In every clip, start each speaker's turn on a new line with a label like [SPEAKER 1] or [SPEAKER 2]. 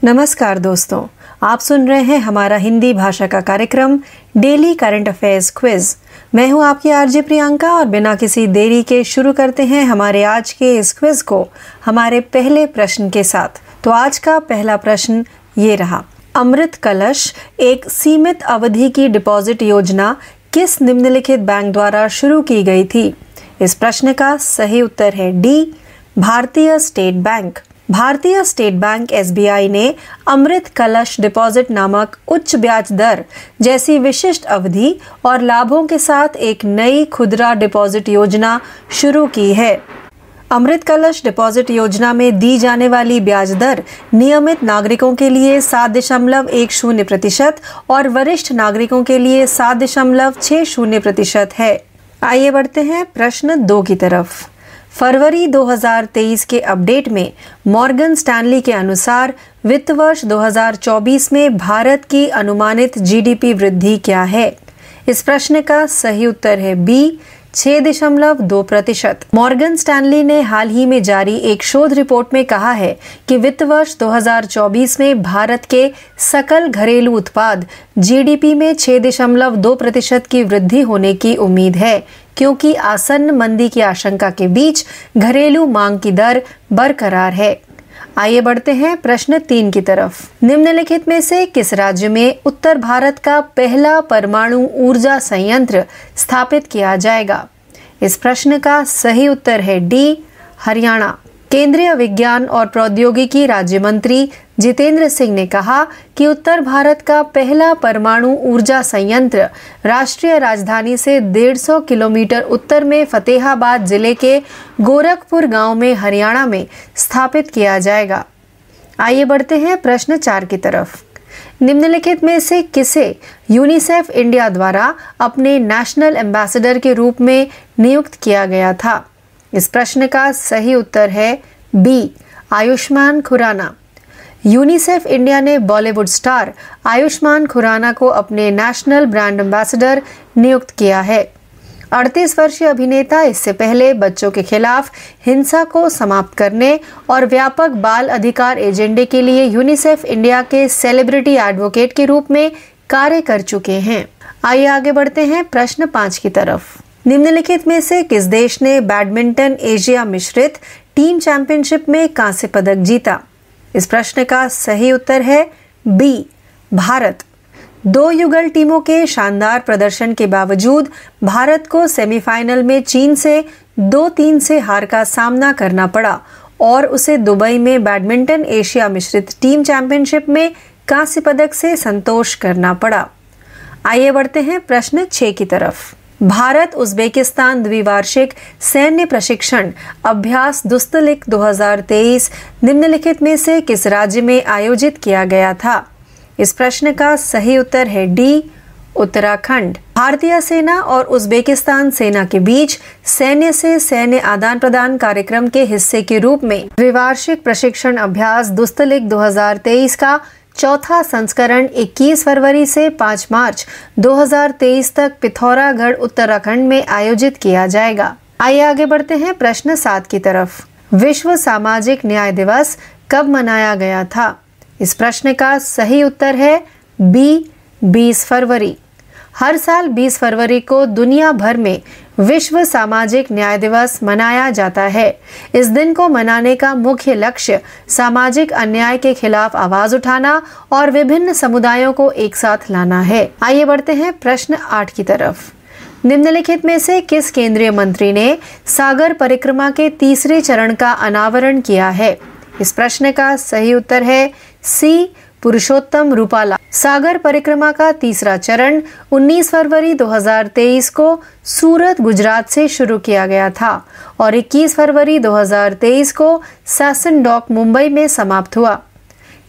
[SPEAKER 1] नमस्कार दोस्तों, आप सुन रहे हैं हमारा हिंदी भाषा का कार्यक्रम डेली करंट अफेयर्स क्विज। मैं हूं आपकी आरजे प्रियंका और बिना किसी देरी के शुरू करते हैं हमारे आज के इस क्विज को हमारे पहले प्रश्न के साथ। तो आज का पहला प्रश्न ये रहा, अमृत कलश एक सीमित अवधि की डिपॉजिट योजना किस निम्नलिखित बैंक द्वारा शुरू की गई थी? इस प्रश्न का सही उत्तर है डी, भारतीय स्टेट बैंक। भारतीय स्टेट बैंक SBI ने अमृत कलश डिपॉजिट नामक उच्च ब्याज दर जैसी विशिष्ट अवधि और लाभों के साथ एक नई खुदरा डिपॉजिट योजना शुरू की है। अमृत कलश डिपॉजिट योजना में दी जाने वाली ब्याज दर नियमित नागरिकों के लिए 7.10% और वरिष्ठ नागरिकों के लिए 7.60% है। आइए बढ़ते हैं प्रश्न 2 की तरफ। फरवरी 2023 के अपडेट में मॉर्गन स्टैनली के अनुसार वित्त वर्ष 2024 में भारत की अनुमानित GDP वृद्धि क्या है? इस प्रश्न का सही उत्तर है बी, 6.2%। मॉर्गन स्टैनली ने हाल ही में जारी एक शोध रिपोर्ट में कहा है कि वित्त वर्ष 2024 में भारत के सकल घरेलू उत्पाद GDP में 6.2% की वृद्धि होने की उम्मीद है, क्योंकि आसन्न मंदी की आशंका के बीच घरेलू मांग की दर बरकरार है। आइए बढ़ते हैं प्रश्न 3 की तरफ। निम्नलिखित में से किस राज्य में उत्तर भारत का पहला परमाणु ऊर्जा संयंत्र स्थापित किया जाएगा? इस प्रश्न का सही उत्तर है डी, हरियाणा। केंद्रीय विज्ञान और प्रौद्योगिकी राज्य मंत्री जितेंद्र सिंह ने कहा कि उत्तर भारत का पहला परमाणु ऊर्जा संयंत्र राष्ट्रीय राजधानी से 150 किलोमीटर उत्तर में फतेहाबाद जिले के गोरखपुर गांव में हरियाणा में स्थापित किया जाएगा। आइए बढ़ते हैं प्रश्न 4 की तरफ। निम्नलिखित में से किसे यूनिसेफ इंडिया द्वारा अपने नेशनल एम्बेसडर के रूप में नियुक्त किया गया था? इस प्रश्न का सही उत्तर है B, Ayushmann Khurrana. UNICEF India ने बॉलीवुड स्टार आयुष्मान खुराना को अपने नेशनल ब्रांड एम्बेसडर नियुक्त किया है। 38 वर्षीय अभिनेता इससे पहले बच्चों के खिलाफ हिंसा को समाप्त करने और व्यापक बाल अधिकार एजेंडे के लिए यूनिसेफ इंडिया के सेलिब्रिटी एडवोकेट के रूप में कार्य कर चुके हैं। आइए आगे बढ़ते हैं प्रश्न 5 की तरफ। निम्नलिखित में से किस देश ने बैडमिंटन एशिया मिश्रित टीम चैंपियनशिप में कांस्य पदक जीता? इस प्रश्न का सही उत्तर है बी, भारत। 2 युगल टीमों के शानदार प्रदर्शन के बावजूद भारत को सेमीफाइनल में चीन से 2-3 से हार का सामना करना पड़ा और उसे दुबई में बैडमिंटन एशिया मिश्रित टीम चैंपियनशिप में कांस्य पदक से संतोष करना पड़ा। आइए बढ़ते हैं प्रश्न 6 की तरफ। भारत उज्बेकिस्तान द्विवार्षिक सैन्य प्रशिक्षण अभ्यास दुस्तलिक 2023 निम्नलिखित में से किस राज्य में आयोजित किया गया था? इस प्रश्न का सही उत्तर है डी, उत्तराखंड। भारतीय सेना और उज्बेकिस्तान सेना के बीच सैन्य से सैन्य आदान प्रदान कार्यक्रम के हिस्से के रूप में द्विवार्षिक प्रशिक्षण अभ्यास दुस्तलिक 2023 का चौथा संस्करण 21 फरवरी से 5 मार्च 2023 तक पिथौरागढ़ उत्तराखंड में आयोजित किया जाएगा। आइए आगे बढ़ते हैं प्रश्न 7 की तरफ। विश्व सामाजिक न्याय दिवस कब मनाया गया था? इस प्रश्न का सही उत्तर है बी, 20 फरवरी। हर साल 20 फरवरी को दुनिया भर में विश्व सामाजिक न्याय दिवस मनाया जाता है। इस दिन को मनाने का मुख्य लक्ष्य सामाजिक अन्याय के खिलाफ आवाज उठाना और विभिन्न समुदायों को एक साथ लाना है। आइए बढ़ते हैं प्रश्न 8 की तरफ। निम्नलिखित में से किस केंद्रीय मंत्री ने सागर परिक्रमा के तीसरे चरण का अनावरण किया है? इस प्रश्न का सही उत्तर है सी, पुरुषोत्तम रूपाला। सागर परिक्रमा का तीसरा चरण 19 फरवरी 2023 को सूरत, गुजरात से शुरू किया गया था और 21 फरवरी 2023 को सासन डॉक, मुंबई में समाप्त हुआ।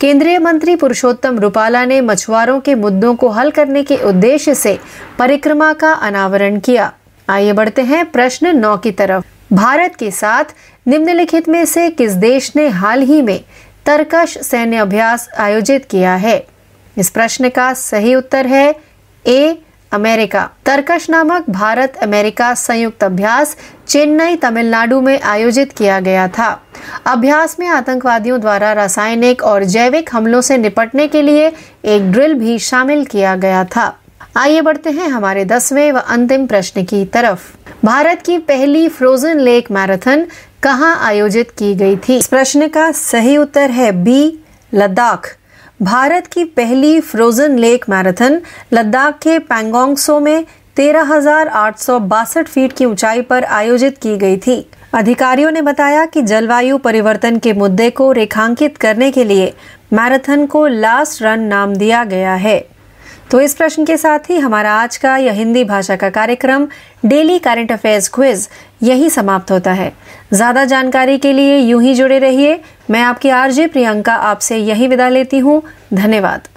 [SPEAKER 1] केंद्रीय मंत्री पुरुषोत्तम रूपाला ने मछुआरों के मुद्दों को हल करने के उद्देश्य से परिक्रमा का अनावरण किया। आइए बढ़ते हैं प्रश्न 9 की तरफ। भारत के साथ निम्नलिखित में से किस देश ने हाल ही में तरकश सैन्य अभ्यास आयोजित किया है? इस प्रश्न का सही उत्तर है ए, अमेरिका। तरकश नामक भारत अमेरिका संयुक्त अभ्यास चेन्नई तमिलनाडु में आयोजित किया गया था। अभ्यास में आतंकवादियों द्वारा रासायनिक और जैविक हमलों से निपटने के लिए एक ड्रिल भी शामिल किया गया था। आइए बढ़ते हैं हमारे 10वें व अंतिम प्रश्न की तरफ। भारत की पहली फ्रोजन लेक मैराथन कहां आयोजित की गई थी? इस प्रश्न का सही उत्तर है बी, लद्दाख। भारत की पहली फ्रोजन लेक मैराथन लद्दाख के पैंगोंग त्सो में 13,862 फीट की ऊंचाई पर आयोजित की गई थी। अधिकारियों ने बताया कि जलवायु परिवर्तन के मुद्दे को रेखांकित करने के लिए मैराथन को लास्ट रन नाम दिया गया है। तो इस प्रश्न के साथ ही हमारा आज का यह हिंदी भाषा का कार्यक्रम डेली करंट अफेयर्स क्विज यही समाप्त होता है। ज्यादा जानकारी के लिए यूं ही जुड़े रहिए। मैं आपकी आरजे प्रियंका आपसे यही विदा लेती हूँ। धन्यवाद।